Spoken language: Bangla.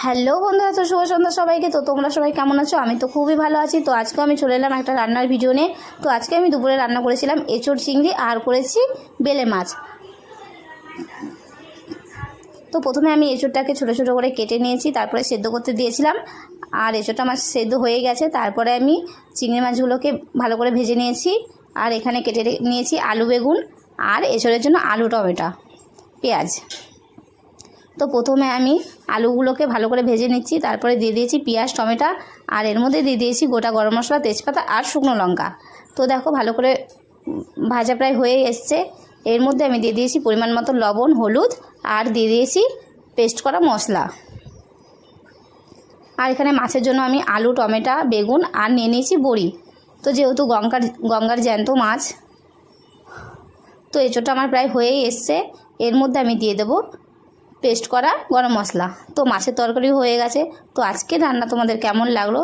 হ্যালো বন্ধুরা, তো শুভ সন্ধ্যা সবাইকে। তো তোমরা সবাই কেমন আছো? আমি তো খুবই ভালো আছি। তো আজকে আমি চলে এলাম একটা রান্নার ভিডিও নিয়ে। তো আজকে আমি দুপুরে রান্না করেছিলাম এঁচোড় চিংড়ি আর করেছি বেলে মাছ। তো প্রথমে আমি এঁচোড়টাকে ছোটো ছোটো করে কেটে নিয়েছি, তারপরে সেদ্ধ করতে দিয়েছিলাম। আর এঁচোড়টা আমার সেদ্ধ হয়ে গেছে। তারপরে আমি চিংড়ি মাছগুলোকে ভালো করে ভেজে নিয়েছি। আর এখানে কেটে নিয়েছি আলু বেগুন আর এঁচোড়ের জন্য আলু টমেটো পেঁয়াজ। তো প্রথমে আমি আলুগুলোকে ভালো করে ভেজে নিচ্ছি, তারপরে দিয়ে দিয়েছি পেঁয়াজ টমেটো, আর এর মধ্যে দিয়ে দিয়েছি গোটা গরম মশলা, তেজপাতা আর শুকনো লঙ্কা। তো দেখো ভালো করে ভাজা প্রায় হয়ে এসছে। এর মধ্যে আমি দিয়ে দিয়েছি পরিমাণ মতো লবণ, হলুদ, আর দিয়ে দিয়েছি পেস্ট করা মশলা। আর এখানে মাছের জন্য আমি আলু টমেটো বেগুন আর নিয়ে নিয়েছি বড়ি। তো যেহেতু গঙ্গার জ্যান্ত মাছ, তো এঁচোড়টা আমার প্রায় হয়েই এসছে। এর মধ্যে আমি দিয়ে দেবো পেস্ট করা গরম মশলা। তো মাছের তরকারি হয়ে গেছে। তো আজকের রান্না তোমাদের কেমন লাগলো